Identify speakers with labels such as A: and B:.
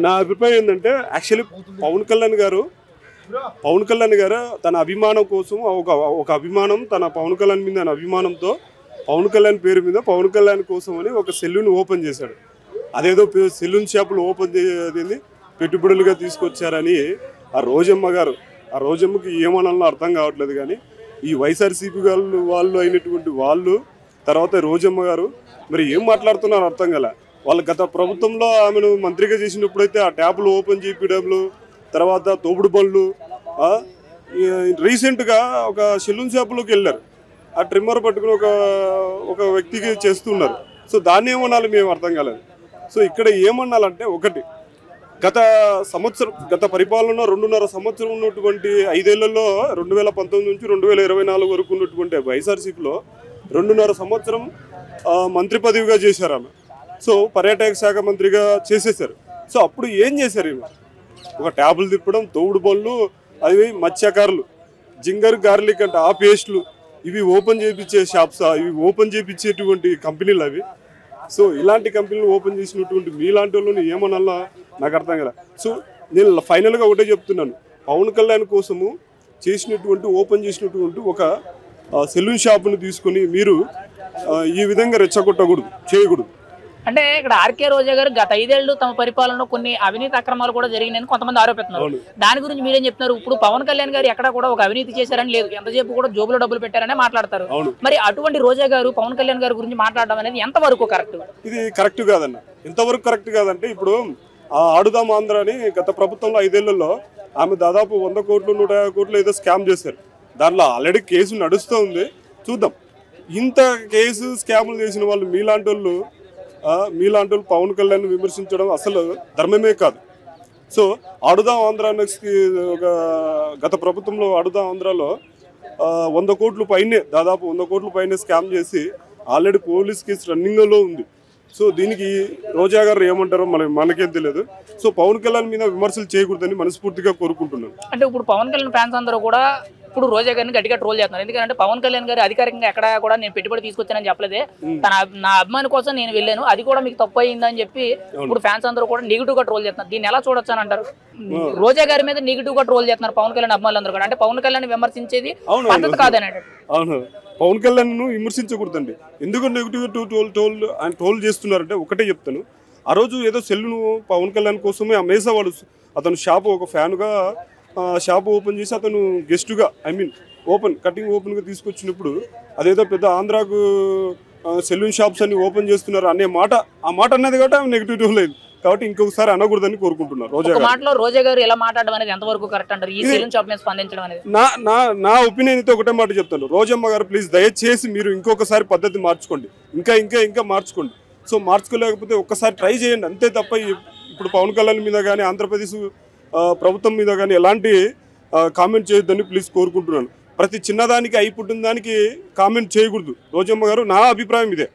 A: నా అభిప్రాయం ఏంటంటే యాక్చువల్లీ పవన్ కళ్యాణ్ గారు తన అభిమానం కోసం ఒక అభిమానం తన పవన్ కళ్యాణ్ మీద అభిమానంతో పవన్ కళ్యాణ్ పేరు మీద పవన్ కళ్యాణ్ కోసం అని ఒక సెల్లుని ఓపెన్ చేశాడు. అదేదో సెలూన్ షాపులు ఓపెన్ చేసేది పెట్టుబడులుగా తీసుకొచ్చారని ఆ రోజమ్మకి ఏమనాలో అర్థం కావట్లేదు. కానీ ఈ వైఎస్ఆర్సీపీ వాళ్ళు అయినటువంటి వాళ్ళు తర్వాత రోజమ్మ గారు మరి ఏం మాట్లాడుతున్నారో అర్థం కాల. వాళ్ళు గత ప్రభుత్వంలో ఆమెను మంత్రిగా చేసినప్పుడైతే ఆ ట్యాపులు ఓపెన్ చేయడంలో తర్వాత తోపుడు బండ్లు రీసెంట్గా ఒక సెలూన్ షాపులోకి వెళ్ళారు. ఆ ట్రిమ్మర్ పట్టుకుని ఒక వ్యక్తికి చేస్తున్నారు. సో దాన్ని ఏమనాలి మేము అర్థం కాలేదు. సో ఇక్కడ ఏమనాలంటే ఒకటి గత పరిపాలన 2.5 సంవత్సరం ఉన్నటువంటి 5 ఏళ్లలో 2019 నుంచి 2024 వరకు ఉన్నటువంటి వైఎస్ఆర్సీపీలో 2.5 సంవత్సరం మంత్రి పదవిగా చేశారు ఆమె. సో పర్యాటక శాఖ మంత్రిగా చేసేసారు. సో అప్పుడు ఏం చేశారు ఈమె? ఒక ట్యాబులు తిప్పడం, తోవుడు బండ్లు, అవి మత్స్యకారులు, జింగర్ గార్లిక్ అంటే ఆ పేస్టులు, ఇవి ఓపెన్ చేయించే షాప్స్, ఇవి ఓపెన్ చేయించేటువంటి కంపెనీలు అవి. సో ఇలాంటి కంపెనీలు ఓపెన్ చేసినటువంటి మీలాంటి వాళ్ళని ఏమనాలా నాకు అర్థం కదా. సో నేను ఫైనల్గా ఒకటే చెప్తున్నాను, పవన్ కళ్యాణ్ కోసము ఓపెన్ చేసినటువంటి ఒక సెలూన్ షాపును తీసుకొని మీరు ఈ విధంగా రెచ్చగొట్టకూడదు, చేయకూడదు.
B: అంటే ఇక్కడ ఆర్కే రోజా గారు గత 5 ఏళ్లు తమ పరిపాలనలో కొన్ని అవినీతి అక్రమాలు కూడా జరిగినాయని కొంతమంది ఆరోపిస్తున్నారు. దాని గురించి మీరేం చెప్తున్నారు? ఇప్పుడు పవన్ కళ్యాణ్ గారు ఎక్కడ కూడా ఒక అవినీతి చేశారని లేదు, ఎంతసేపు కూడా జోబులో డబ్బులు పెట్టారనే మాట్లాడతారు. మరి అటువంటి రోజా గారు పవన్ కళ్యాణ్ గారి గురించి మాట్లాడడం అనేది ఎంతవరకు కరెక్ట్?
A: ఇది కరెక్ట్ కాదన్న. ఎంతవరకు కరెక్ట్ కాదంటే ఇప్పుడు ఆడుదాం ఆంధ్ర అని గత ప్రభుత్వంలో 5 ఏళ్లలో ఆమె దాదాపు 100 కోట్లు 150 కోట్లు ఏదో స్కామ్ చేశారు. దాంట్లో ఆల్రెడీ కేసు నడుస్తూ ఉంది. చూద్దాం. ఇంత కేసు స్కాములు చేసిన వాళ్ళు మీలాంటి వాళ్ళు పవన్ కళ్యాణ్ విమర్శించడం అసలు ధర్మమే కాదు. సో ఆడుదాం ఆంధ్ర ఒక గత ప్రభుత్వంలో ఆడుదాం ఆంధ్రాలో 100 కోట్ల పైనే దాదాపు 100 కోట్ల పైనే స్కామ్ చేసి ఆల్రెడీ పోలీస్ కేసు రన్నింగ్లో ఉంది. సో దీనికి రోజా గారు ఏమంటారో మనకేం తెలియదు. సో పవన్ కళ్యాణ్ మీద విమర్శలు చేయకూడదని మనస్ఫూర్తిగా కోరుకుంటున్నాను.
B: అంటే ఇప్పుడు పవన్ కళ్యాణ్ ఫ్యాన్స్ అందరూ కూడా ఇప్పుడు రోజా గారిని గట్టిగా ట్రోల్ చేస్తున్నారు. ఎందుకంటే పవన్ కళ్యాణ్ గారు అధికారికంగా ఎక్కడ కూడా నేను పెట్టుబడి తీసుకొచ్చానని చెప్పలేదే, నా అభిమాని కోసం నేను వెళ్ళాను, అది కూడా మీకు తప్పు అయిందని చెప్పి ఇప్పుడు ఫ్యాన్స్ అందరూ కూడా నెగిటివ్ గా ట్రోల్ చేస్తున్నారు. దీన్ని ఎలా చూడొచ్చు అని అంటారు? రోజా గారి మీద నెగిటివ్ గా ట్రోల్ చేస్తున్నారు పవన్ కళ్యాణ్ అభిమానులు అందరూ కూడా. అంటే పవన్ కళ్యాణ్ విమర్శించేది పద్ధతి కాదని.
A: అవును, పవన్ కళ్యాణ్ విమర్శించకూడదండి. ఎందుకు నెగిటివ్ ట్రోల్ చేస్తున్నారంటే ఒకటే చెప్తాను. ఆ రోజు ఏదో సెల్లును పవన్ కళ్యాణ్ కోసమే అమ్మేసేవాడు. అతను షాపు ఒక ఫ్యాన్గా షాపు ఓపెన్ చేసి అతను గెస్టుగా కటింగ్ ఓపెన్గా తీసుకొచ్చినప్పుడు అదేదో పెద్ద ఆంధ్రాకు సెలూన్ షాప్స్ అన్ని ఓపెన్ చేస్తున్నారు అనే ఆ మాట అన్నది కాబట్టి ఆమె నెగిటివ్ లేదు కాబట్టి ఇంకొకసారి అనకూడదని కోరుకుంటున్నారు.
B: రోజా గారు ఎలా మాట్లాడడం అనేది ఎంతవరకు కరెక్ట్ అంటారు? ఈ సెలూన్ షాప్ మీద స్పందించడం అనేది
A: నా ఒపీనియన్ అయితే ఒకటే మాట చెప్తాను. రోజమ్మ గారు ప్లీజ్ దయచేసి మీరు ఇంకొకసారి పద్ధతి మార్చుకోండి, ఇంకా మార్చుకోండి. సో మార్చుకోలేకపోతే ఒక్కసారి ట్రై చేయండి అంతే తప్ప ఇప్పుడు పవన్ కళ్యాణ్ మీద కానీ ఆంధ్రప్రదేశ్ ప్రభుత్వం మీద కానీ ఎలాంటి కామెంట్ చేయొద్దని ప్లీజ్ కోరుకుంటున్నాను. ప్రతి చిన్నదానికి అయిపుట్టిన దానికి కామెంట్ చేయకూడదు రోజమ్మ గారు. నా అభిప్రాయం ఇదే.